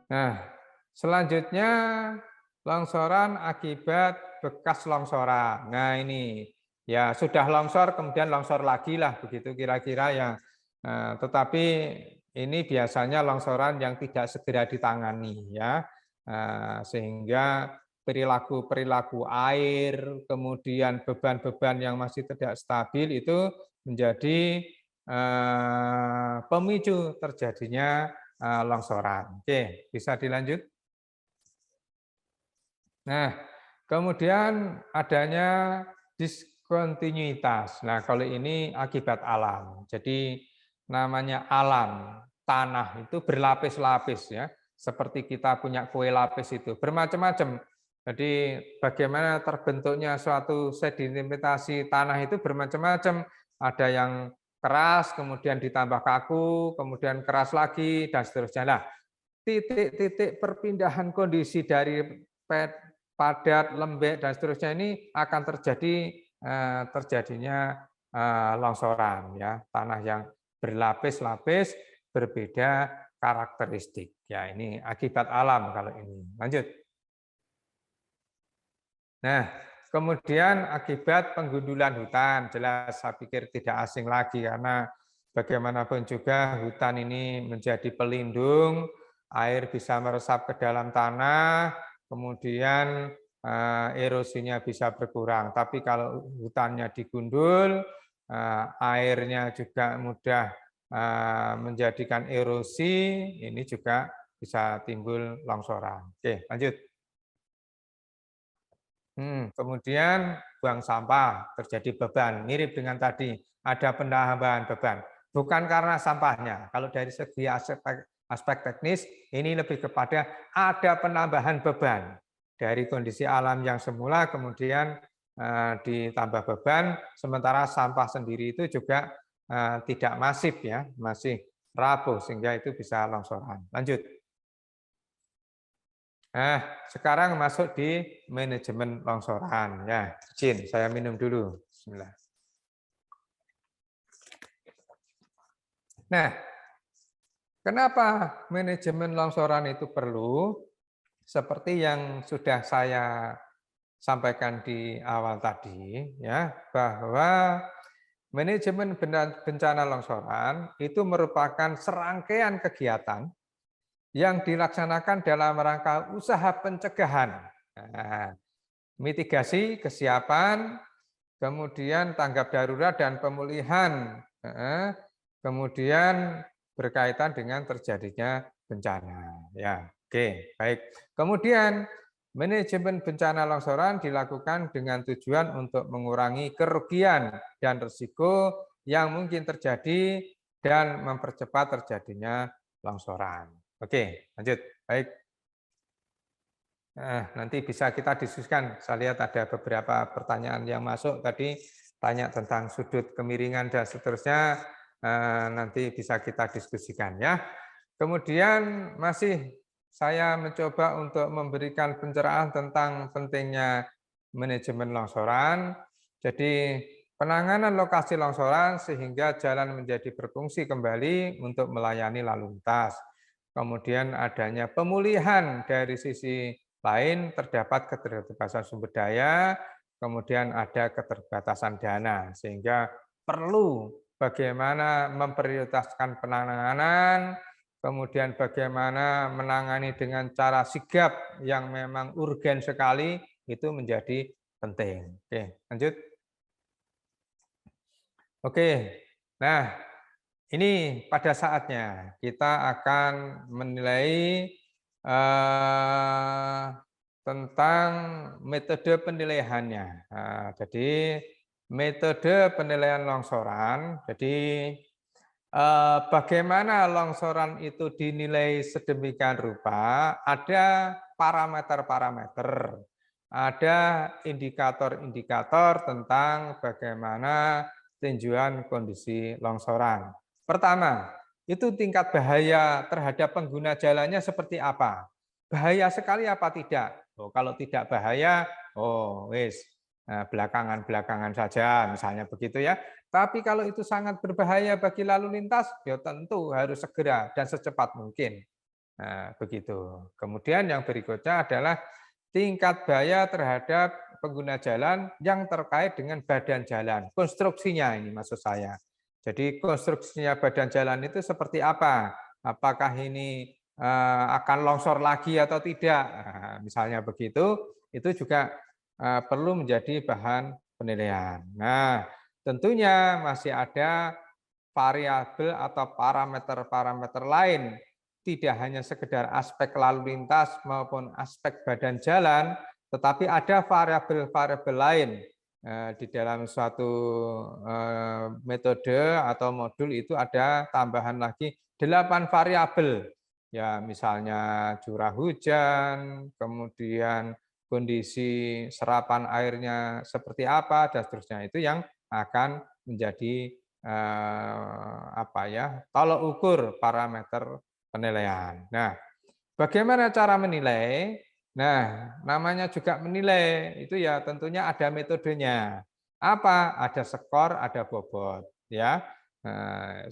Nah, selanjutnya longsoran akibat bekas longsoran. Nah, ini ya sudah longsor kemudian longsor lagi lah begitu kira-kira ya. Tetapi ini biasanya longsoran yang tidak segera ditangani ya. Sehingga perilaku-perilaku air, kemudian beban-beban yang masih tidak stabil itu menjadi pemicu terjadinya longsoran. Oke, bisa dilanjut. Nah, kemudian adanya diskontinuitas. Nah, kalau ini akibat alam. Jadi namanya alam, tanah itu berlapis-lapis ya. Seperti kita punya kue lapis itu, bermacam-macam. Jadi bagaimana terbentuknya suatu sedimentasi tanah itu bermacam-macam. Ada yang keras, kemudian ditambah kaku, kemudian keras lagi, dan seterusnya. Nah, titik-titik perpindahan kondisi dari padat, lembek, dan seterusnya ini akan terjadinya longsoran ya, tanah yang berlapis-lapis berbeda karakteristik. Ya, ini akibat alam kalau ini. Lanjut. Nah, kemudian akibat penggundulan hutan, jelas saya pikir tidak asing lagi karena bagaimanapun juga hutan ini menjadi pelindung, air bisa meresap ke dalam tanah, kemudian erosinya bisa berkurang. Tapi kalau hutannya digundul, airnya juga mudah menjadikan erosi, ini juga bisa timbul longsoran. Oke, lanjut. Kemudian buang sampah, terjadi beban, mirip dengan tadi, ada penambahan beban. Bukan karena sampahnya, kalau dari segi aspek teknis, ini lebih kepada ada penambahan beban. Dari kondisi alam yang semula, kemudian ditambah beban, sementara sampah sendiri itu juga tidak masif ya, masih rapuh, sehingga itu bisa longsoran. Lanjut. Nah, sekarang masuk di manajemen longsoran. Ya, izin saya minum dulu. Bismillah. Nah, kenapa manajemen longsoran itu perlu? Seperti yang sudah saya sampaikan di awal tadi, ya, bahwa manajemen bencana longsoran itu merupakan serangkaian kegiatan yang dilaksanakan dalam rangka usaha pencegahan. Nah, mitigasi, kesiapan, kemudian tanggap darurat dan pemulihan, kemudian berkaitan dengan terjadinya bencana. Ya, oke, baik. Kemudian manajemen bencana longsoran dilakukan dengan tujuan untuk mengurangi kerugian dan risiko yang mungkin terjadi dan mempercepat terjadinya longsoran. Oke, lanjut. Baik. Nah, nanti bisa kita diskusikan. Saya lihat ada beberapa pertanyaan yang masuk tadi, tanya tentang sudut kemiringan dan seterusnya, nanti bisa kita diskusikan ya. Kemudian masih saya mencoba untuk memberikan pencerahan tentang pentingnya manajemen longsoran. Jadi penanganan lokasi longsoran sehingga jalan menjadi berfungsi kembali untuk melayani lalu lintas. Kemudian adanya pemulihan dari sisi lain terdapat keterbatasan sumber daya, kemudian ada keterbatasan dana, sehingga perlu bagaimana memprioritaskan penanganan, kemudian bagaimana menangani dengan cara sigap yang memang urgen sekali, itu menjadi penting. Oke, lanjut. Oke, nah ini pada saatnya kita akan menilai tentang metode penilaiannya. Nah, jadi metode penilaian longsoran, jadi bagaimana longsoran itu dinilai sedemikian rupa, ada parameter-parameter, ada indikator-indikator tentang bagaimana tinjauan kondisi longsoran. Pertama, itu tingkat bahaya terhadap pengguna jalannya seperti apa? Bahaya sekali apa tidak? Oh, kalau tidak bahaya, oh wis belakangan-belakangan saja, misalnya begitu ya. Tapi kalau itu sangat berbahaya bagi lalu lintas, ya tentu harus segera dan secepat mungkin. Nah, begitu. Kemudian yang berikutnya adalah tingkat bahaya terhadap pengguna jalan yang terkait dengan badan jalan. Konstruksinya ini maksud saya. Jadi konstruksinya badan jalan itu seperti apa? Apakah ini akan longsor lagi atau tidak? Nah, misalnya begitu, itu juga perlu menjadi bahan penilaian. Nah, tentunya masih ada variabel atau parameter-parameter lain, tidak hanya sekedar aspek lalu lintas maupun aspek badan jalan, tetapi ada variabel-variabel lain di dalam suatu metode atau modul itu ada tambahan lagi 8 variabel. Ya, misalnya curah hujan, kemudian kondisi serapan airnya seperti apa dan seterusnya. Itu yang akan menjadi apa ya, tolok ukur parameter penilaian. Nah, bagaimana cara menilai? Nah, namanya juga menilai, itu ya tentunya ada metodenya. Apa? Ada skor, ada bobot, ya.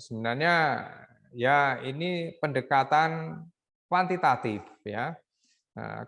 Sebenarnya ya ini pendekatan kuantitatif, ya.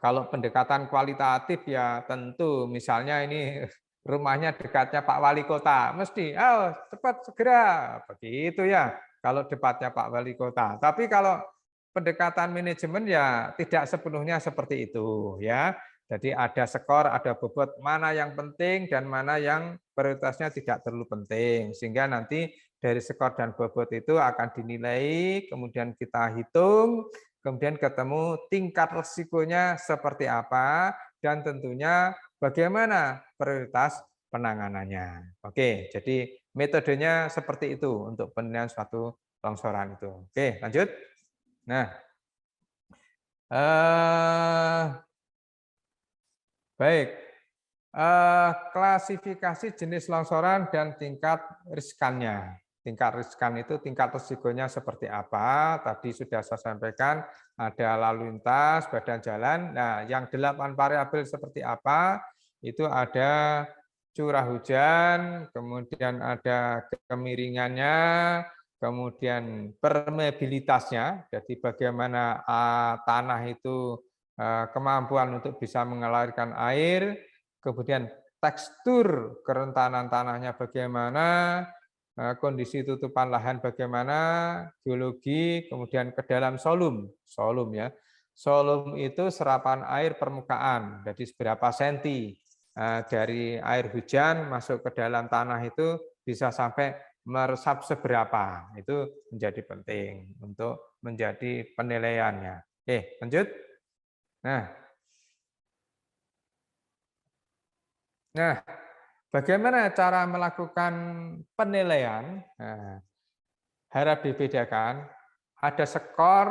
Kalau pendekatan kualitatif ya tentu misalnya ini rumahnya dekatnya Pak Wali Kota, mesti, "Oh, cepat segera," begitu ya, kalau debatnya Pak Wali Kota. Tapi kalau pendekatan manajemen ya tidak sepenuhnya seperti itu ya. Jadi ada skor, ada bobot, mana yang penting dan mana yang prioritasnya tidak terlalu penting. Sehingga nanti dari skor dan bobot itu akan dinilai, kemudian kita hitung, kemudian ketemu tingkat risikonya seperti apa, dan tentunya bagaimana prioritas penanganannya. Oke, jadi metodenya seperti itu untuk penilaian suatu longsoran itu. Oke, lanjut. Nah, eh, baik. Klasifikasi jenis longsoran dan tingkat riskannya. Tingkat riskan itu tingkat risikonya seperti apa? Tadi sudah saya sampaikan, ada lalu lintas, badan jalan. Nah, yang 8 variabel seperti apa? Itu ada curah hujan, kemudian ada kemiringannya, kemudian permeabilitasnya, jadi bagaimana tanah itu kemampuan untuk bisa mengalirkan air, kemudian tekstur kerentanan tanahnya bagaimana, kondisi tutupan lahan bagaimana, geologi, kemudian ke dalam solum, solum ya. Solum itu serapan air permukaan, jadi seberapa senti dari air hujan masuk ke dalam tanah itu bisa sampai meresap seberapa, itu menjadi penting untuk menjadi penilaiannya. Oke, lanjut. Nah, nah, bagaimana cara melakukan penilaian? Nah, harap dibedakan. Ada skor,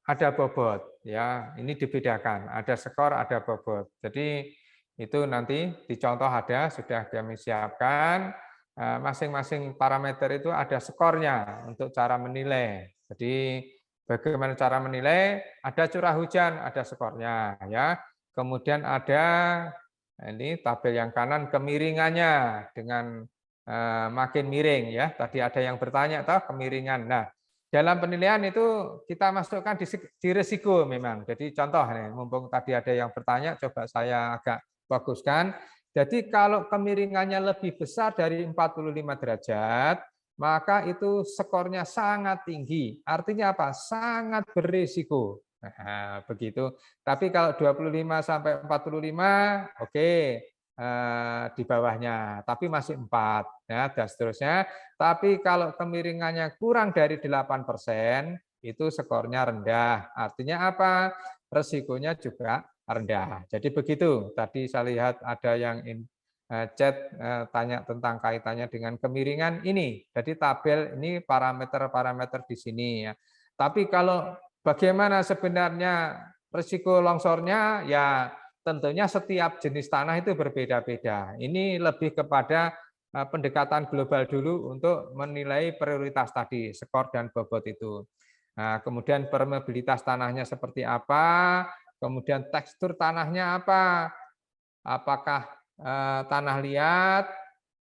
ada bobot. Ya, ini dibedakan. Ada skor, ada bobot. Jadi itu nanti di contoh ada sudah kami siapkan. Masing-masing parameter itu ada skornya untuk cara menilai. Jadi bagaimana cara menilai? Ada curah hujan, ada skornya. Ya, kemudian ada ini tabel yang kanan kemiringannya dengan makin miring ya. Tadi ada yang bertanya toh kemiringan. Nah, dalam penilaian itu kita masukkan di risiko memang. Jadi contoh nih, mumpung tadi ada yang bertanya, coba saya agak fokuskan. Jadi kalau kemiringannya lebih besar dari 45 derajat, maka itu skornya sangat tinggi. Artinya apa? Sangat berisiko. Nah, begitu. Tapi kalau 25 sampai 45, oke, di bawahnya, tapi masih 4 ya, dan seterusnya. Tapi kalau kemiringannya kurang dari 8%, itu skornya rendah. Artinya apa? Resikonya juga rendah. Jadi begitu. Tadi saya lihat ada yang chat tanya tentang kaitannya dengan kemiringan ini. Jadi tabel ini parameter-parameter di sini ya. Tapi kalau bagaimana sebenarnya risiko longsornya, ya tentunya setiap jenis tanah itu berbeda-beda. Ini lebih kepada pendekatan global dulu untuk menilai prioritas tadi, skor dan bobot itu. Nah, kemudian permeabilitas tanahnya seperti apa, kemudian tekstur tanahnya apa, apakah tanah liat,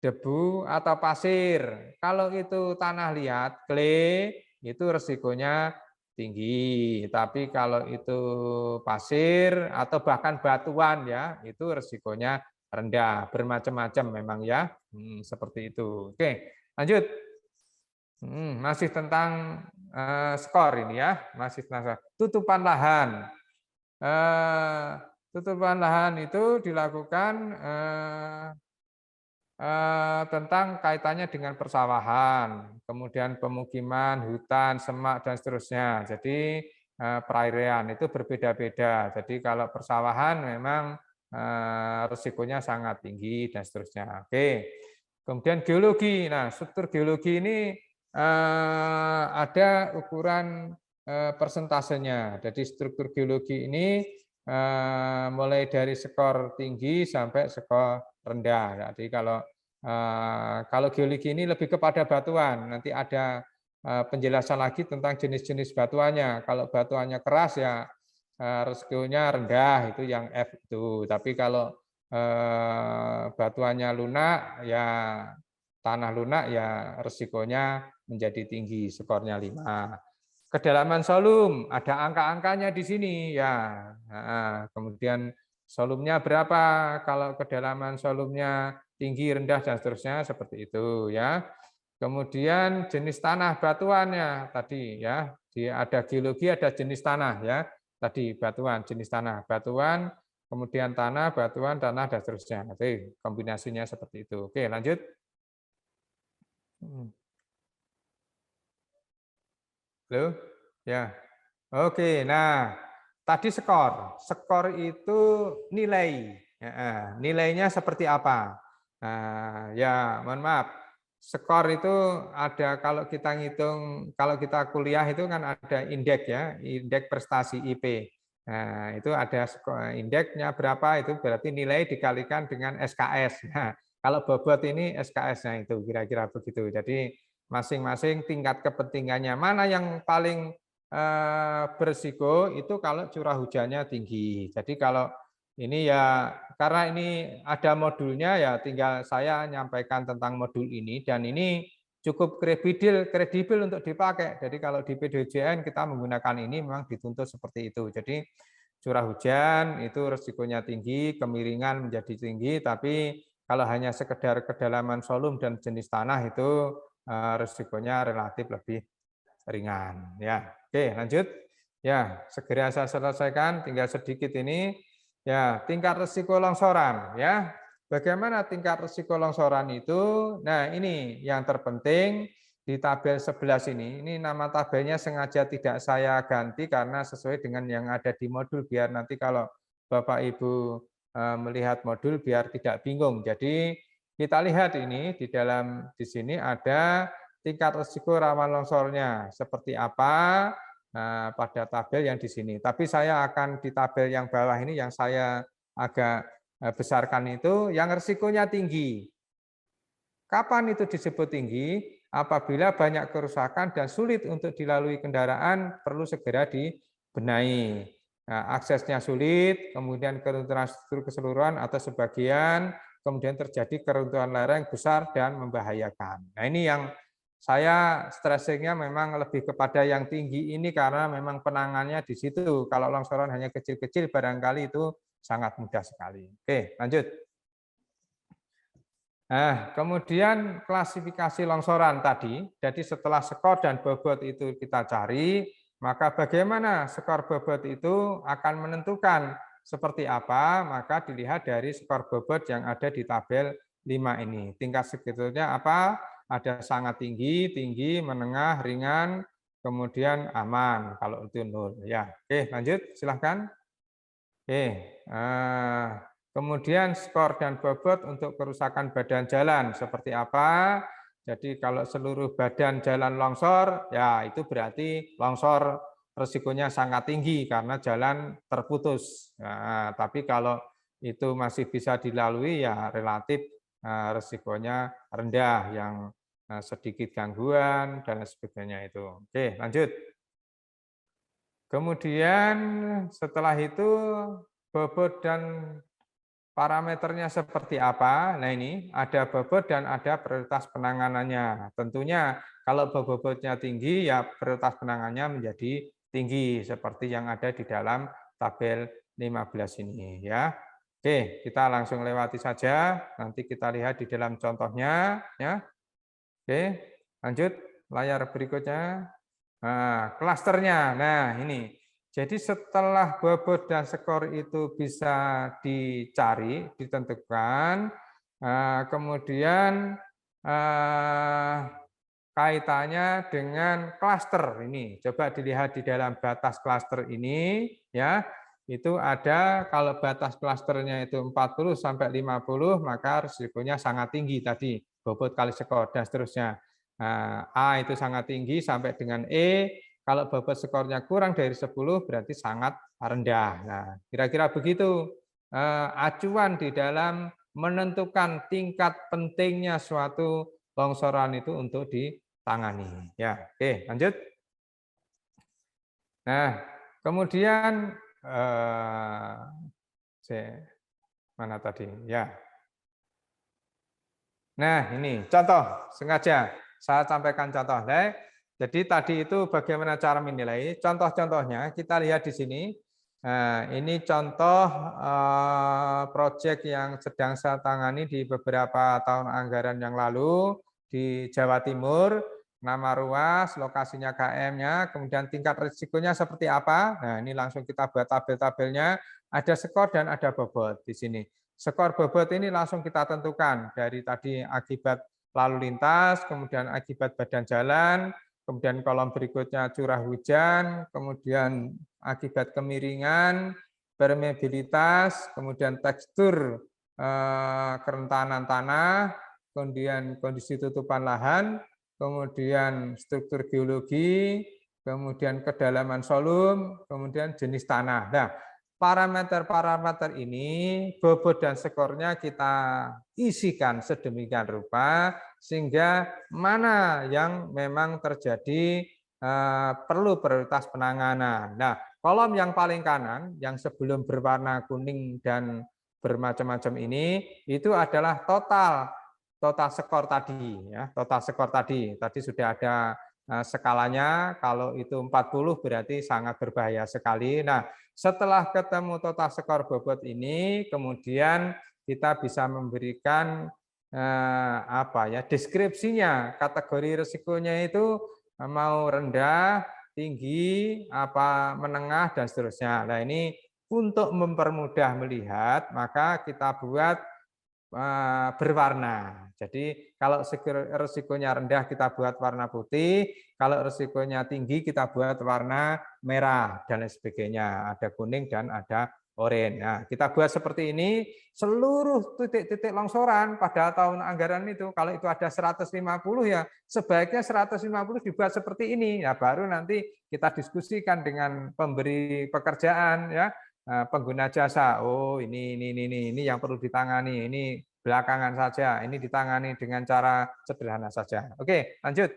debu, atau pasir. Kalau itu tanah liat, clay, itu resikonya tinggi. Tapi kalau itu pasir atau bahkan batuan ya, itu risikonya rendah. Bermacam-macam memang ya. Seperti itu. Oke, lanjut. Masih tentang skor ini ya, masih tentang tutupan lahan. Tutupan lahan itu dilakukan tentang kaitannya dengan persawahan, kemudian pemukiman, hutan, semak, dan seterusnya. Jadi perairan itu berbeda-beda. Jadi kalau persawahan memang risikonya sangat tinggi dan seterusnya. Oke. Kemudian geologi. Nah, struktur geologi ini ada ukuran persentasenya. Jadi struktur geologi ini mulai dari skor tinggi sampai skor rendah. Jadi kalau geologi ini lebih kepada batuan, nanti ada penjelasan lagi tentang jenis-jenis batuannya. Kalau batuannya keras ya resikonya rendah, itu yang F itu. Tapi kalau batuannya lunak ya tanah lunak ya resikonya menjadi tinggi, skornya 5. Kedalaman solum, ada angka-angkanya di sini ya. Kemudian solumnya berapa, kalau kedalaman solumnya tinggi, rendah, dan seterusnya seperti itu ya. Kemudian jenis tanah batuannya tadi ya, ada geologi, ada jenis tanah ya. Tadi batuan, jenis tanah, batuan, kemudian tanah, batuan, tanah, dan seterusnya. Jadi kombinasinya seperti itu. Oke, lanjut. Halo? Ya. Oke, nah tadi skor. Skor itu nilai. Nilainya seperti apa? Nah, ya, mohon maaf. Skor itu ada kalau kita ngitung, kalau kita kuliah itu kan ada indeks ya, indeks prestasi IP. Nah, itu ada indeksnya berapa, itu berarti nilai dikalikan dengan SKS. Nah, kalau bobot ini SKS-nya itu kira-kira begitu. Jadi masing-masing tingkat kepentingannya mana yang paling berisiko itu kalau curah hujannya tinggi. Jadi kalau ini ya karena ini ada modulnya ya tinggal saya nyampaikan tentang modul ini dan ini cukup kredibel untuk dipakai. Jadi kalau di PDJN kita menggunakan ini memang dituntut seperti itu. Jadi curah hujan itu risikonya tinggi, kemiringan menjadi tinggi, tapi kalau hanya sekedar kedalaman solum dan jenis tanah itu risikonya relatif lebih ringan ya. Oke, lanjut. Ya, segera saya selesaikan, tinggal sedikit ini. Ya, tingkat risiko longsoran ya. Bagaimana tingkat risiko longsoran itu? Nah, ini yang terpenting di tabel 11 ini. Ini nama tabelnya sengaja tidak saya ganti karena sesuai dengan yang ada di modul biar nanti kalau Bapak Ibu melihat modul biar tidak bingung. Jadi kita lihat ini di sini ada tingkat risiko rawan longsornya seperti apa pada tabel yang di sini. Tapi saya akan di tabel yang bawah ini yang saya agak besarkan itu yang risikonya tinggi. Kapan itu disebut tinggi? Apabila banyak kerusakan dan sulit untuk dilalui kendaraan, perlu segera dibenahi. Nah, aksesnya sulit, kemudian keruntuhan struktur keseluruhan atau sebagian, kemudian terjadi keruntuhan lereng besar dan membahayakan. Nah, ini yang saya stressingnya memang lebih kepada yang tinggi ini karena memang penangannya di situ. Kalau longsoran hanya kecil-kecil barangkali itu sangat mudah sekali. Oke, lanjut. Nah, kemudian klasifikasi longsoran tadi. Jadi setelah skor dan bobot itu kita cari, maka bagaimana skor bobot itu akan menentukan seperti apa, maka dilihat dari skor bobot yang ada di tabel 5 ini. Tingkat segitunya apa? Ada sangat tinggi, tinggi, menengah, ringan, kemudian aman kalau itu 0 ya. Oke, lanjut silahkan. Oke, kemudian skor dan bobot untuk kerusakan badan jalan seperti apa? Jadi kalau seluruh badan jalan longsor, ya itu berarti longsor resikonya sangat tinggi karena jalan terputus. Nah, tapi kalau itu masih bisa dilalui ya relatif resikonya rendah, yang sedikit gangguan dan sebagainya itu. Oke, lanjut. Kemudian setelah itu bobot dan parameternya seperti apa? Nah ini ada bobot dan ada prioritas penanganannya. Tentunya kalau bobotnya tinggi ya prioritas penanganannya menjadi tinggi seperti yang ada di dalam tabel 15 ini ya. Oke, kita langsung lewati saja. Nanti kita lihat di dalam contohnya ya. Oke, lanjut layar berikutnya. Nah, klasternya. Nah, ini. Jadi setelah bobot dan skor itu bisa dicari, ditentukan, kemudian kaitannya dengan klaster ini. Coba dilihat di dalam batas klaster ini ya. Itu ada kalau batas klasternya itu 40 sampai 50 maka risikonya sangat tinggi tadi, bobot kali skor dan seterusnya. Nah, A itu sangat tinggi sampai dengan E, kalau bobot skornya kurang dari 10 berarti sangat rendah. Nah, kira-kira begitu acuan di dalam menentukan tingkat pentingnya suatu longsoran itu untuk ditangani. Ya, oke, lanjut. Nah, kemudian mana tadi? Ya. Nah, ini contoh sengaja saya sampaikan contoh. Nah, jadi tadi itu bagaimana cara menilai? Contoh-contohnya kita lihat di sini. Nah, ini contoh proyek yang sedang saya tangani di beberapa tahun anggaran yang lalu di Jawa Timur. Nama ruas, lokasinya KM-nya, kemudian tingkat risikonya seperti apa. Nah, ini langsung kita buat tabel-tabelnya. Ada skor dan ada bobot di sini. Skor bobot ini langsung kita tentukan dari tadi akibat lalu lintas, kemudian akibat badan jalan, kemudian kolom berikutnya curah hujan, kemudian akibat kemiringan, permeabilitas, kemudian tekstur kerentanan tanah, kemudian kondisi tutupan lahan, kemudian struktur geologi, kemudian kedalaman solum, kemudian jenis tanah. Nah, parameter-parameter ini, bobot dan skornya kita isikan sedemikian rupa, sehingga mana yang memang terjadi perlu prioritas penanganan. Nah, kolom yang paling kanan, yang sebelum berwarna kuning dan bermacam-macam ini, itu adalah total skor tadi. Ya, total skor tadi sudah ada skalanya, kalau itu 40 berarti sangat berbahaya sekali. Nah, setelah ketemu total skor bobot ini, kemudian kita bisa memberikan deskripsinya, kategori risikonya itu mau rendah, tinggi, apa menengah dan seterusnya. Nah, ini untuk mempermudah melihat, maka kita buat berwarna. Jadi kalau risikonya rendah kita buat warna putih, kalau risikonya tinggi kita buat warna merah dan lain sebagainya. Ada kuning dan ada oranye. Nah, kita buat seperti ini, seluruh titik-titik longsoran pada tahun anggaran itu, kalau itu ada 150 ya sebaiknya 150 dibuat seperti ini. Ya, baru nanti kita diskusikan dengan pemberi pekerjaan ya. Pengguna jasa, oh ini yang perlu ditangani, ini belakangan saja, ini ditangani dengan cara sederhana saja. Oke, lanjut.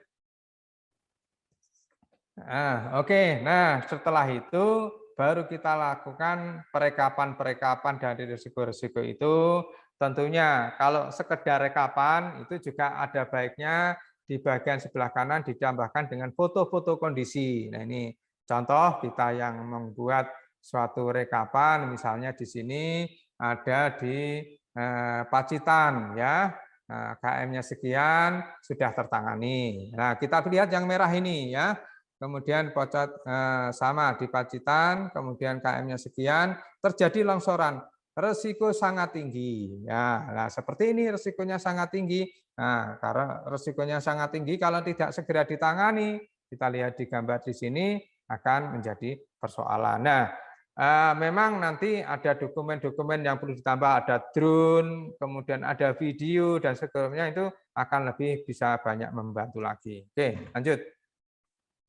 Nah, setelah itu baru kita lakukan perekapan dari risiko-risiko itu. Tentunya kalau sekedar rekapan itu juga ada baiknya di bagian sebelah kanan ditambahkan dengan foto-foto kondisi. Nah, ini contoh kita yang membuat suatu rekapan, misalnya di sini ada di Pacitan ya, KM-nya sekian sudah tertangani. Nah, kita lihat yang merah ini ya, kemudian Pocot sama di Pacitan, kemudian KM-nya sekian, terjadi longsoran, resiko sangat tinggi. Ya, nah seperti ini resikonya sangat tinggi. Nah, karena resikonya sangat tinggi, kalau tidak segera ditangani, kita lihat di gambar di sini akan menjadi persoalan. Nah, memang nanti ada dokumen-dokumen yang perlu ditambah, ada drone, kemudian ada video dan sebagainya, itu akan lebih bisa banyak membantu lagi. Oke, lanjut.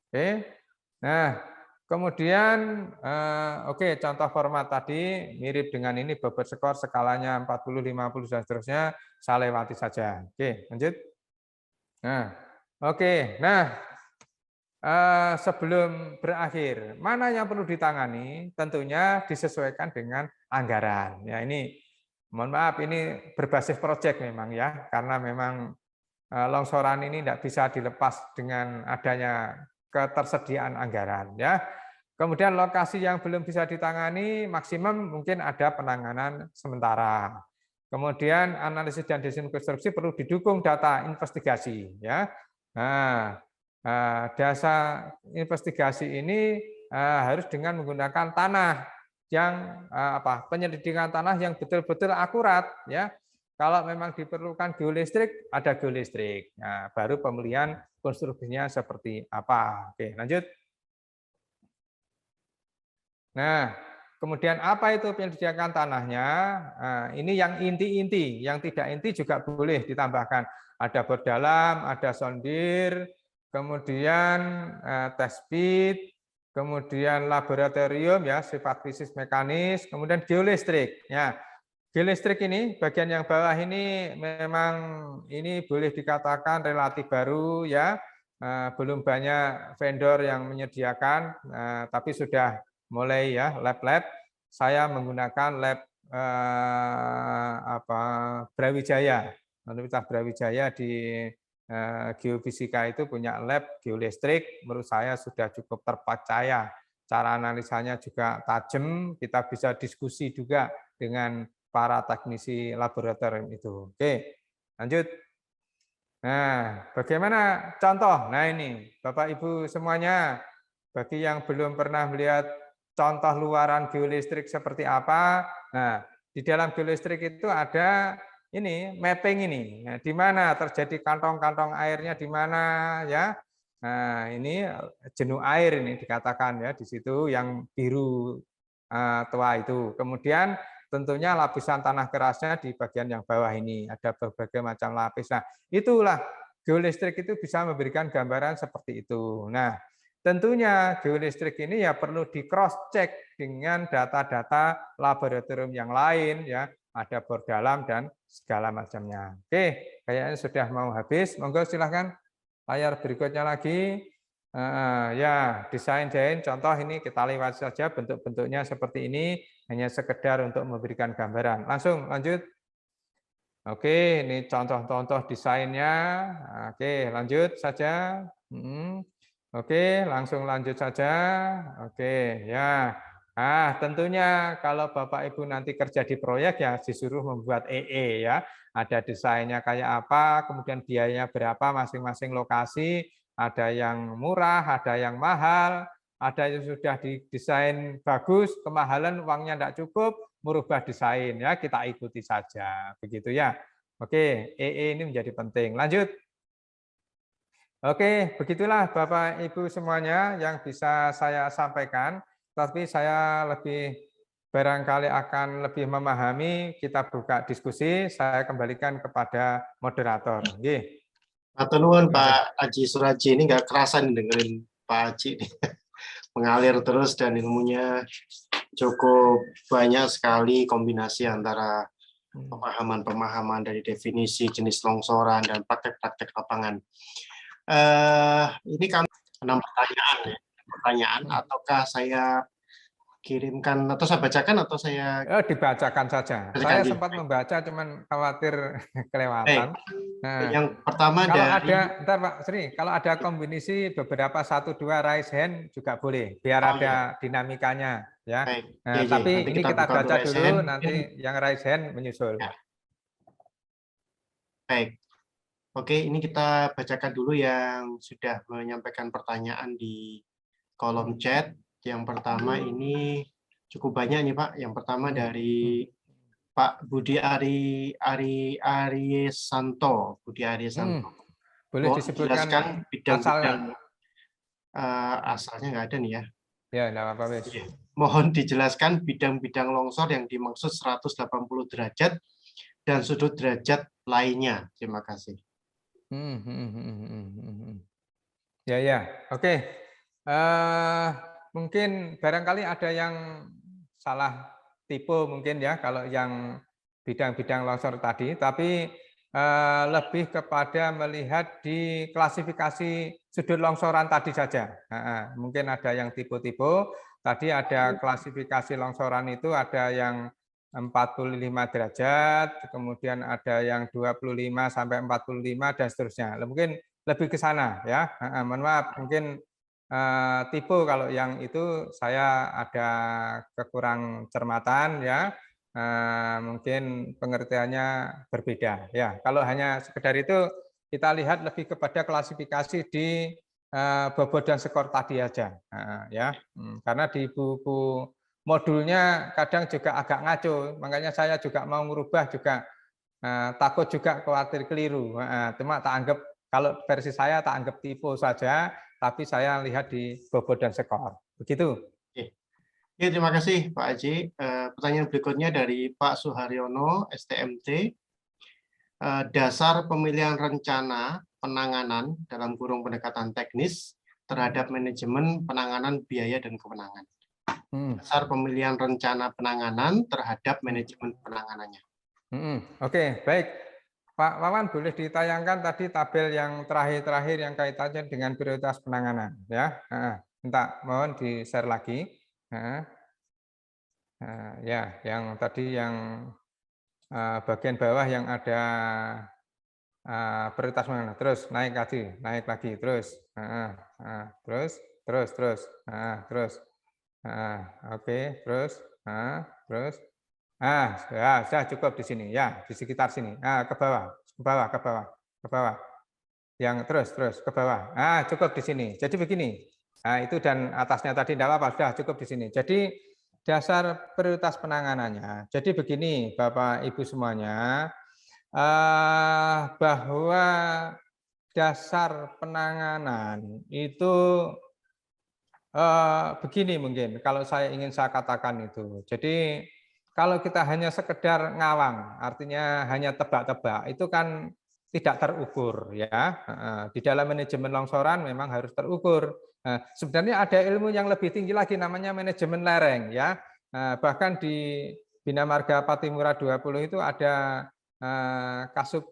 Oke. Nah, kemudian contoh format tadi mirip dengan ini, bobot skor skalanya 40, 50 dan seterusnya, saya lewati saja. Oke, lanjut. Nah, oke. Nah, sebelum berakhir, mana yang perlu ditangani? Tentunya disesuaikan dengan anggaran. Ya, ini mohon maaf, ini berbasis proyek memang ya, karena memang longsoran ini tidak bisa dilepas dengan adanya ketersediaan anggaran ya. Kemudian lokasi yang belum bisa ditangani maksimum mungkin ada penanganan sementara. Kemudian analisis dan dekonstruksi perlu didukung data investigasi, ya. Nah, dasar investigasi ini harus dengan menggunakan tanah yang penyelidikan tanah yang betul-betul akurat, ya. Kalau memang diperlukan geolistrik, ada geolistrik. Nah, baru pemilihan konstruksinya seperti apa. Oke, lanjut. Nah, kemudian apa itu penyediakan tanahnya? Nah, ini yang inti-inti, yang tidak inti juga boleh ditambahkan. Ada bor dalam, ada sondir, kemudian test pit, kemudian laboratorium ya sifat fisik mekanis, kemudian geolistrik. Ya, geolistrik ini bagian yang bawah ini memang ini boleh dikatakan relatif baru ya. Belum banyak vendor yang menyediakan, tapi sudah mulai ya lab-lab. Saya menggunakan lab Brawijaya. Universitas Brawijaya di geofisika itu punya lab geolistrik. Menurut saya sudah cukup terpercaya. Cara analisanya juga tajam. Kita bisa diskusi juga dengan para teknisi laboratorium itu. Oke, lanjut. Nah, bagaimana contoh? Nah ini, Bapak Ibu semuanya, bagi yang belum pernah melihat contoh luaran geolistrik seperti apa, nah di dalam geolistrik itu ada ini mapping ini, nah, di mana terjadi kantong-kantong airnya di mana ya. Nah ini jenuh air ini dikatakan ya di situ yang biru tua itu. Kemudian tentunya lapisan tanah kerasnya di bagian yang bawah ini ada berbagai macam lapis. Nah, itulah geolistrik itu bisa memberikan gambaran seperti itu. Nah, tentunya geolistrik ini ya perlu di cross check dengan data-data laboratorium yang lain ya, ada bor dalam dan segala macamnya. Oke, kayaknya sudah mau habis. Monggo silahkan layar berikutnya lagi. Ya, desain contoh ini kita lewat saja bentuk-bentuknya seperti ini, hanya sekedar untuk memberikan gambaran. Langsung lanjut. Oke, ini contoh-contoh desainnya. Oke, lanjut saja. Oke, langsung lanjut saja. Oke, ya. Nah, tentunya kalau Bapak Ibu nanti kerja di proyek ya disuruh membuat EE ya. Ada desainnya kayak apa, kemudian biayanya berapa masing-masing lokasi, ada yang murah, ada yang mahal, ada yang sudah didesain bagus, kemahalan uangnya tidak cukup, merubah desain ya, kita ikuti saja. Begitu ya. Oke, EE ini menjadi penting. Lanjut. Oke, begitulah Bapak Ibu semuanya yang bisa saya sampaikan. Tapi saya lebih barangkali akan lebih memahami, kita buka diskusi, saya kembalikan kepada moderator. Nggih. Matur nuwun Pak Haji Suraji, ini nggak kerasa nih dengerin Pak Haji mengalir terus dan ilmunya cukup banyak sekali kombinasi antara pemahaman-pemahaman dari definisi jenis longsoran dan praktek-praktek lapangan. Ini kami 6 pertanyaan ya. Pertanyaan ataukah saya kirimkan atau saya bacakan atau saya dibacakan saja. Saya sempat membaca cuman khawatir kelewatan. Nah, yang pertama kalau dari ada, bentar Pak Sri, kalau ada kombinasi beberapa 1-2 raise hand juga boleh, biar ada dinamikanya ya. Nah, tapi ini kita baca dulu, nanti yang raise hand menyusul. Ya. Baik. Oke, ini kita bacakan dulu yang sudah menyampaikan pertanyaan di kolom chat. Yang pertama ini cukup banyak nih Pak. Yang pertama dari Pak Budi Arisanto. Budi Arisanto. Boleh disebutkan bidang-bidang asalnya nggak ada nih ya. Ya, enggak apa-apa. Mohon dijelaskan bidang-bidang longsor yang dimaksud 180 derajat dan sudut derajat lainnya. Terima kasih. Ya. Oke. Mungkin barangkali ada yang salah tipe mungkin ya kalau yang bidang-bidang longsor tadi, tapi lebih kepada melihat di klasifikasi sudut longsoran tadi saja. Mungkin ada yang tipe-tipe. Tadi ada klasifikasi longsoran itu ada yang 45 derajat, kemudian ada yang 25 sampai 45 dan seterusnya. Mungkin lebih ke sana ya. Mohon maaf, mungkin tipe, kalau yang itu saya ada kekurang cermatan ya, mungkin pengertiannya berbeda ya. Kalau hanya sekedar itu kita lihat lebih kepada klasifikasi di bobot dan skor tadi aja, ya. Karena di buku modulnya kadang juga agak ngaco, makanya saya juga mau merubah juga, takut juga khawatir keliru, cuma tak anggap, kalau versi saya tak anggap tipe saja, tapi saya lihat di bobot dan skor, begitu. Oke. Ya, terima kasih Pak Aji. Pertanyaan berikutnya dari Pak Suharyono, STMT. Dasar pemilihan rencana penanganan dalam kurung pendekatan teknis terhadap manajemen penanganan biaya dan kewenangan. Dasar pemilihan rencana penanganan terhadap manajemen penanganannya. Oke, baik. Pak Wawan, boleh ditayangkan tadi tabel yang terakhir-terakhir yang kaitannya dengan prioritas penanganan, ya. Minta mohon di-share lagi. Ya, yang tadi yang bagian bawah yang ada prioritas penanganan. Terus naik lagi, terus, terus, terus. Oke, terus, terus. Ya, sudah cukup di sini, ya, di sekitar sini. Ke bawah, ke bawah, ke bawah, ke bawah. Yang terus ke bawah. Cukup di sini. Jadi begini. Itu dan atasnya tadi tidak apa-apa, sudah cukup di sini. Jadi dasar prioritas penanganannya. Jadi begini, Bapak Ibu semuanya, bahwa dasar penanganan itu begini mungkin kalau saya ingin saya katakan itu. Jadi kalau kita hanya sekedar ngawang, artinya hanya tebak-tebak, itu kan tidak terukur ya. Di dalam manajemen longsoran memang harus terukur. Sebenarnya ada ilmu yang lebih tinggi lagi namanya manajemen lereng ya. Bahkan di Bina Marga Patimura 20 itu ada kasub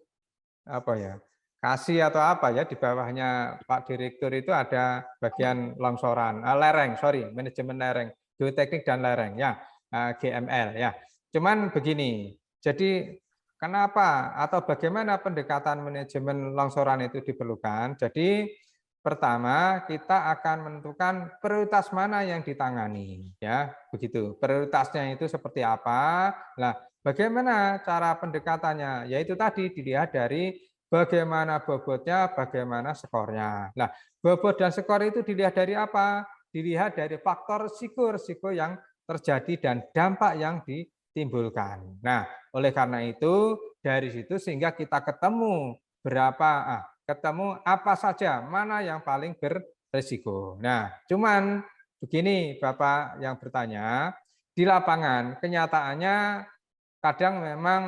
apa ya? Kasih atau apa ya, di bawahnya Pak Direktur itu ada bagian longsoran, lereng, sorry, manajemen lereng, geoteknik dan lereng ya, GML ya. Cuman begini, jadi kenapa atau bagaimana pendekatan manajemen longsoran itu diperlukan? Jadi pertama kita akan menentukan prioritas mana yang ditangani ya, begitu. Prioritasnya itu seperti apa? Nah, bagaimana cara pendekatannya? Yaitu tadi dilihat dari bagaimana bobotnya, bagaimana skornya. Nah, bobot dan skor itu dilihat dari apa? Dilihat dari faktor risiko yang terjadi dan dampak yang ditimbulkan. Nah, oleh karena itu dari situ sehingga kita ketemu ketemu apa saja, mana yang paling berisiko. Nah, cuman begini Bapak yang bertanya, di lapangan kenyataannya kadang memang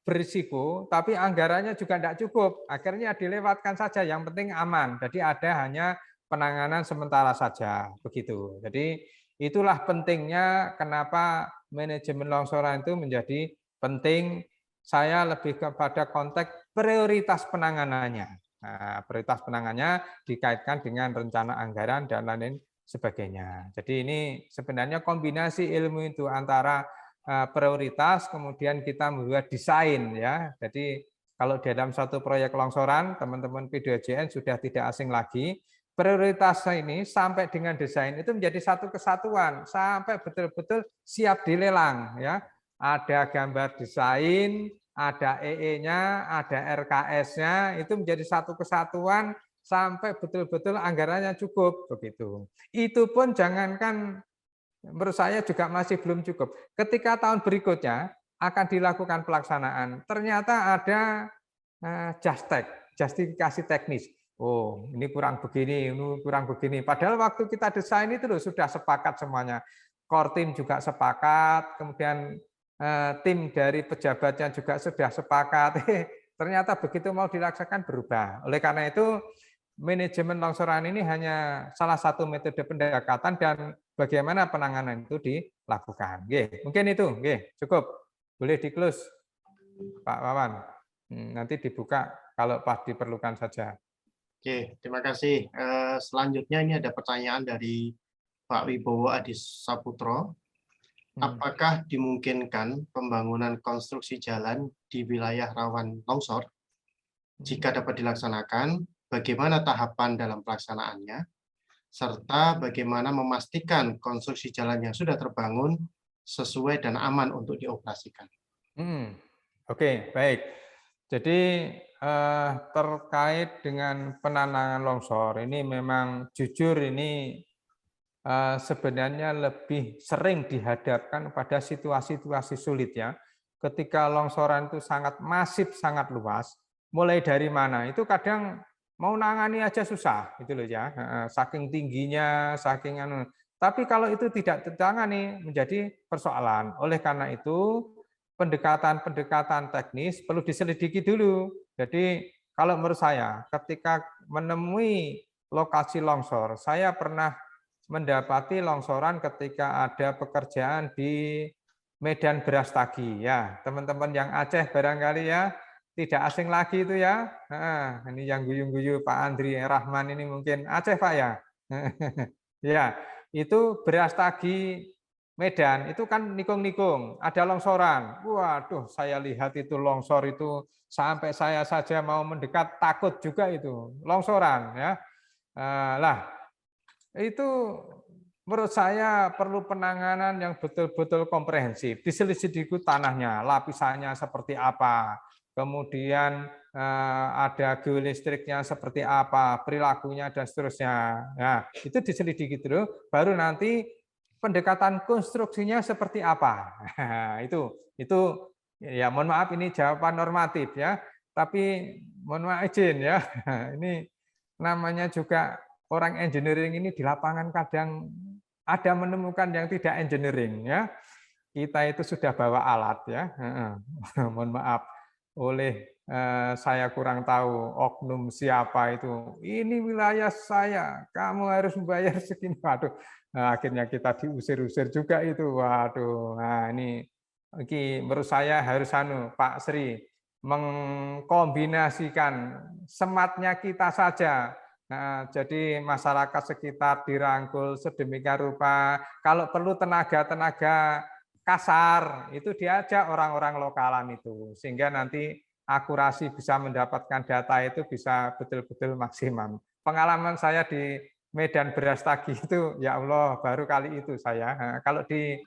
berisiko, tapi anggarannya juga tidak cukup. Akhirnya dilewatkan saja, yang penting aman. Jadi ada hanya penanganan sementara saja, begitu. Jadi itulah pentingnya kenapa manajemen longsoran itu menjadi penting. Saya lebih kepada konteks prioritas penanganannya. Nah, prioritas penanganannya dikaitkan dengan rencana anggaran dan lain sebagainya. Jadi ini sebenarnya kombinasi ilmu itu antara prioritas, kemudian kita membuat desain ya. Jadi kalau dalam satu proyek longsoran, teman-teman P2JN sudah tidak asing lagi. Prioritas ini sampai dengan desain itu menjadi satu kesatuan sampai betul-betul siap dilelang ya. Ada gambar desain, ada EE-nya, ada RKS-nya, itu menjadi satu kesatuan sampai betul-betul anggarannya cukup begitu. Itu pun jangankan, menurut saya juga masih belum cukup. Ketika tahun berikutnya akan dilakukan pelaksanaan, ternyata ada justifikasi teknis. Oh, ini kurang begini, ini kurang begini. Padahal waktu kita desain itu loh sudah sepakat semuanya. Core team juga sepakat, kemudian tim dari pejabatnya juga sudah sepakat. Ternyata begitu mau dilaksanakan berubah. Oleh karena itu, manajemen longsoran ini hanya salah satu metode pendekatan dan bagaimana penanganan itu dilakukan. Mungkin itu, cukup. Boleh di-close, Pak Wawan. Nanti dibuka kalau pas diperlukan saja. Oke, terima kasih. Selanjutnya ini ada pertanyaan dari Pak Wibowo Adi Saputro. Apakah dimungkinkan pembangunan konstruksi jalan di wilayah rawan longsor? Jika dapat dilaksanakan, bagaimana tahapan dalam pelaksanaannya? serta bagaimana memastikan konstruksi jalan yang sudah terbangun sesuai dan aman untuk dioperasikan. Oke, baik. Jadi terkait dengan penanganan longsor ini memang jujur ini sebenarnya lebih sering dihadapkan pada situasi-situasi sulit ya. Ketika longsoran itu sangat masif, sangat luas, mulai dari mana? Itu kadang mau nangani aja susah, gitu loh ya. Saking tingginya, saking anu. Tapi kalau itu tidak ditangani menjadi persoalan. Oleh karena itu, pendekatan-pendekatan teknis perlu diselidiki dulu. Jadi kalau menurut saya, ketika menemui lokasi longsor, saya pernah mendapati longsoran ketika ada pekerjaan di Medan Brastagi ya. Teman-teman yang Aceh barangkali ya tidak asing lagi itu ya. Ini yang guyu-guyu Pak Andri Rahman ini mungkin Aceh Pak ya. Ya, itu Brastagi Medan itu kan nikung-nikung, ada longsoran. Waduh, saya lihat itu longsor itu sampai saya saja mau mendekat takut juga itu longsoran ya. Lah itu menurut saya perlu penanganan yang betul-betul komprehensif. Diselidiki tanahnya, lapisannya seperti apa, kemudian ada geolistriknya seperti apa, perilakunya dan seterusnya. Nah, itu diselidiki dulu, baru nanti pendekatan konstruksinya seperti apa. Nah, itu ya mohon maaf ini jawaban normatif ya, tapi mohon maaf izin ya. Ini namanya juga orang engineering ini di lapangan kadang ada menemukan yang tidak engineering ya. Kita itu sudah bawa alat ya. Mohon maaf oleh saya kurang tahu oknum siapa itu. Ini wilayah saya, kamu harus membayar segini. Waduh, nah, akhirnya kita diusir-usir juga itu. Waduh, nah ini menurut saya harus Pak Sri mengkombinasikan sematnya kita saja. Nah, jadi masyarakat sekitar dirangkul sedemikian rupa. Kalau perlu tenaga-tenaga kasar, itu diajak orang-orang lokalan itu. Sehingga nanti akurasi bisa mendapatkan data itu bisa betul-betul maksimum. Pengalaman saya di Medan Brastagi itu, ya Allah, baru kali itu saya. Nah, kalau di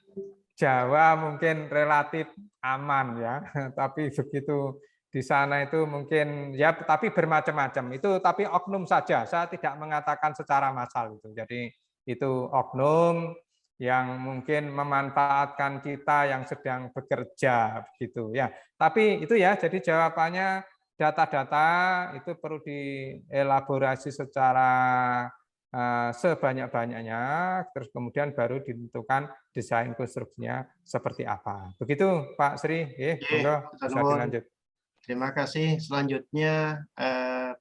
Jawa mungkin relatif aman ya, tapi begitu di sana itu mungkin ya tapi bermacam-macam. Itu tapi oknum saja. Saya tidak mengatakan secara massal itu. Jadi itu oknum yang mungkin memanfaatkan kita yang sedang bekerja begitu ya. Tapi itu ya jadi jawabannya data-data itu perlu dielaborasi secara sebanyak-banyaknya, terus kemudian baru ditentukan desain konstruksinya seperti apa. Begitu Pak Sri, monggo bisa dilanjut. Terima kasih. Selanjutnya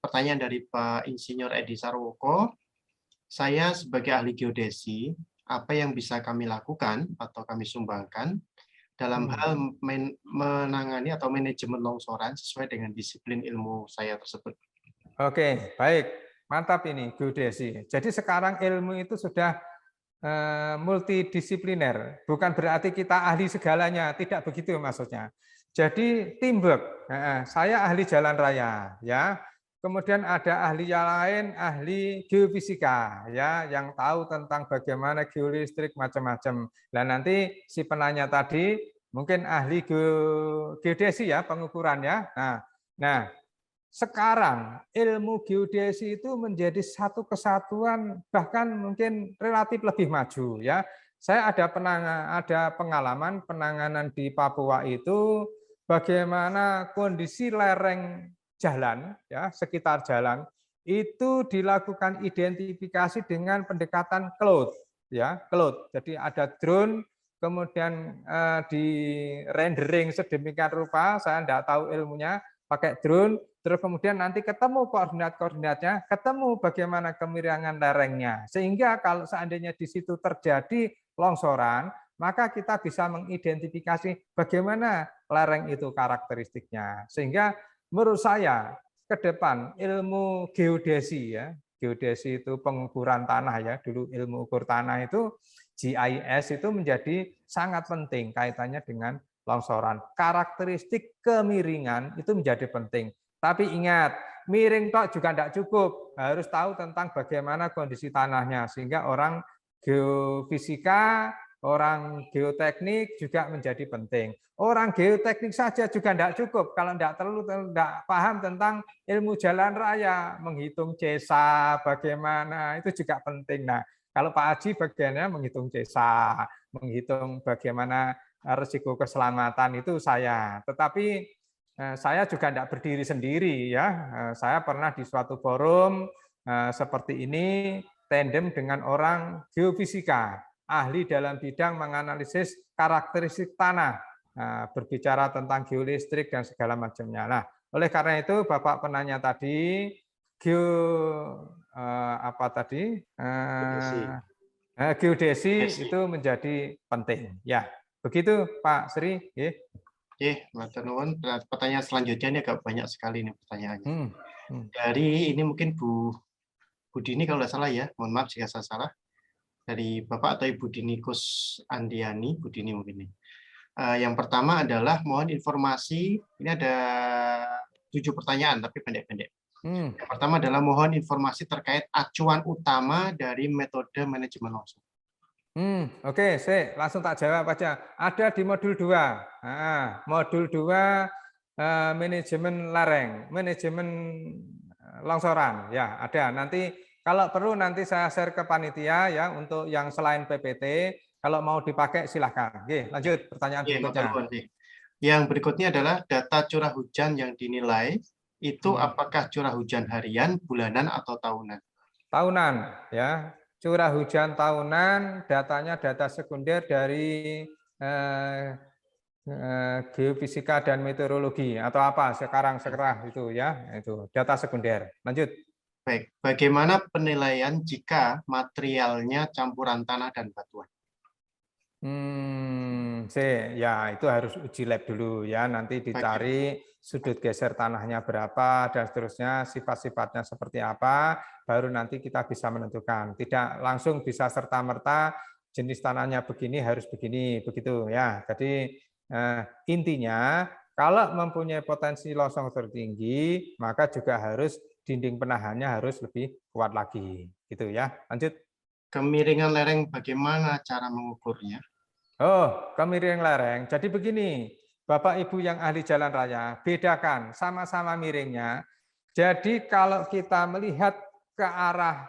pertanyaan dari Pak Insinyur Edi Sarwoko. Saya sebagai ahli geodesi, apa yang bisa kami lakukan atau kami sumbangkan dalam hal menangani atau manajemen longsoran sesuai dengan disiplin ilmu saya tersebut? Oke, baik. Mantap ini geodesi. Jadi sekarang ilmu itu sudah multidisipliner. Bukan berarti kita ahli segalanya, tidak begitu maksudnya. Jadi teamwork. Saya ahli jalan raya, ya. Kemudian ada ahli yang lain, ahli geofisika, ya, yang tahu tentang bagaimana geolistrik macam-macam. Dan nanti si penanya tadi mungkin ahli geodesi ya, pengukurannya. Nah, sekarang ilmu geodesi itu menjadi satu kesatuan bahkan mungkin relatif lebih maju ya. Saya ada pengalaman penanganan di Papua itu bagaimana kondisi lereng jalan ya, sekitar jalan itu dilakukan identifikasi dengan pendekatan cloud ya, cloud. Jadi ada drone kemudian di rendering sedemikian rupa, saya tidak tahu ilmunya, pakai drone, terus kemudian nanti ketemu koordinat-koordinatnya, ketemu bagaimana kemiringan lerengnya. Sehingga kalau seandainya di situ terjadi longsoran, maka kita bisa mengidentifikasi bagaimana lereng itu karakteristiknya. Sehingga menurut saya ke depan ilmu geodesi ya, geodesi itu pengukuran tanah ya, dulu ilmu ukur tanah itu GIS itu menjadi sangat penting kaitannya dengan longsoran. Karakteristik kemiringan itu menjadi penting. Tapi ingat, miring tok juga tidak cukup, harus tahu tentang bagaimana kondisi tanahnya, sehingga orang geofisika, orang geoteknik juga menjadi penting. Orang geoteknik saja juga tidak cukup kalau tidak paham tentang ilmu jalan raya, menghitung cesa, bagaimana itu juga penting. Nah, kalau Pak Haji bagiannya menghitung cesa, menghitung bagaimana risiko keselamatan itu saya. Tetapi saya juga tidak berdiri sendiri ya. Saya pernah di suatu forum seperti ini tandem dengan orang geofisika, ahli dalam bidang menganalisis karakteristik tanah, berbicara tentang geolistrik dan segala macamnya. Nah, oleh karena itu Bapak penanya tadi apa tadi? Geodesi itu menjadi penting. Ya, begitu Pak Sri. Matur nuwun. Pertanyaan selanjutnya ini agak banyak sekali nih pertanyaannya. Dari ini mungkin Bu Dini kalau nggak salah ya, mohon maaf jika saya salah. Dari Bapak atau Ibu Dini Kus Andiani, Bu Dini mungkin ini. Yang pertama adalah mohon informasi, ini ada 7 pertanyaan tapi pendek-pendek. Yang pertama adalah mohon informasi terkait acuan utama dari metode manajemen longsor. Oke, langsung tak jawab aja. Ada di modul 2. Nah, modul 2 manajemen lereng, manajemen longsoran. Ya, ada. Nanti kalau perlu nanti saya share ke panitia ya untuk yang selain PPT. Kalau mau dipakai silahkan. Oke, lanjut pertanyaan berikutnya. Yang berikutnya adalah data curah hujan yang dinilai itu apakah curah hujan harian, bulanan, atau tahunan? Tahunan, ya. Curah hujan tahunan, datanya data sekunder dari geofisika dan meteorologi atau apa sekarang itu ya, itu data sekunder. Lanjut. Baik, bagaimana penilaian jika materialnya campuran tanah dan batuan? Ya itu harus uji lab dulu ya, nanti dicari sudut geser tanahnya berapa dan seterusnya, sifat-sifatnya seperti apa, baru nanti kita bisa menentukan. Tidak langsung bisa serta-merta jenis tanahnya begini harus begini, begitu ya. Jadi intinya kalau mempunyai potensi longsor tertinggi, maka juga harus dinding penahannya harus lebih kuat lagi, gitu ya. Lanjut. Kemiringan lereng bagaimana cara mengukurnya? Oh, kemiringan lereng. Jadi begini, Bapak Ibu yang ahli jalan raya, bedakan sama-sama miringnya. Jadi kalau kita melihat ke arah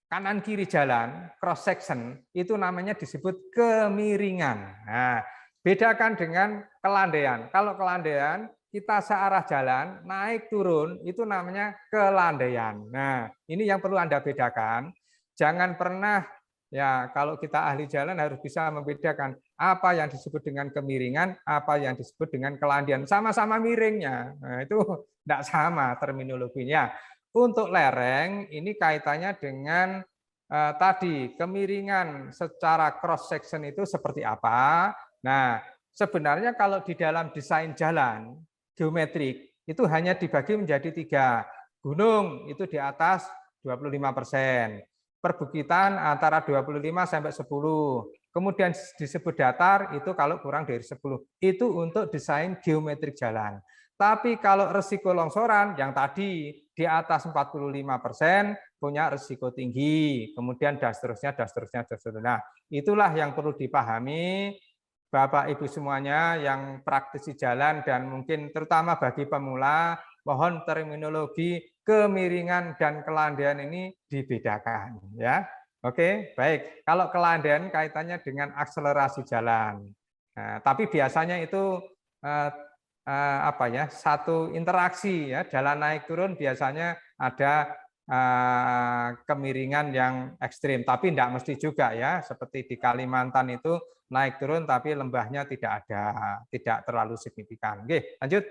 kanan kiri jalan, cross section, itu namanya disebut kemiringan. Nah, bedakan dengan kelandaian. Kalau kelandaian, kita searah jalan, naik turun, itu namanya kelandaian. Nah, ini yang perlu Anda bedakan. Jangan pernah, ya kalau kita ahli jalan harus bisa membedakan apa yang disebut dengan kemiringan, apa yang disebut dengan kelandaian. Sama-sama miringnya. Nah, itu tidak sama terminologinya. Untuk lereng, ini kaitannya dengan tadi kemiringan secara cross section itu seperti apa. Nah, sebenarnya kalau di dalam desain jalan geometrik itu hanya dibagi menjadi 3. Gunung itu di atas 25%, perbukitan antara 25 sampai 10. Kemudian disebut datar itu kalau kurang dari 10. Itu untuk desain geometrik jalan. Tapi kalau risiko longsoran yang tadi di atas 45% punya risiko tinggi, kemudian dan seterusnya. Nah, itulah yang perlu dipahami Bapak Ibu semuanya yang praktisi jalan dan mungkin terutama bagi pemula, mohon terminologi kemiringan dan kelandaian ini dibedakan ya. Oke, baik. Kalau kelandaian kaitannya dengan akselerasi jalan. Nah, tapi biasanya itu satu interaksi ya, jalan naik turun biasanya ada kemiringan yang ekstrim, tapi tidak mesti juga ya, seperti di Kalimantan itu naik turun tapi lembahnya tidak ada, tidak terlalu signifikan. Oke, lanjut.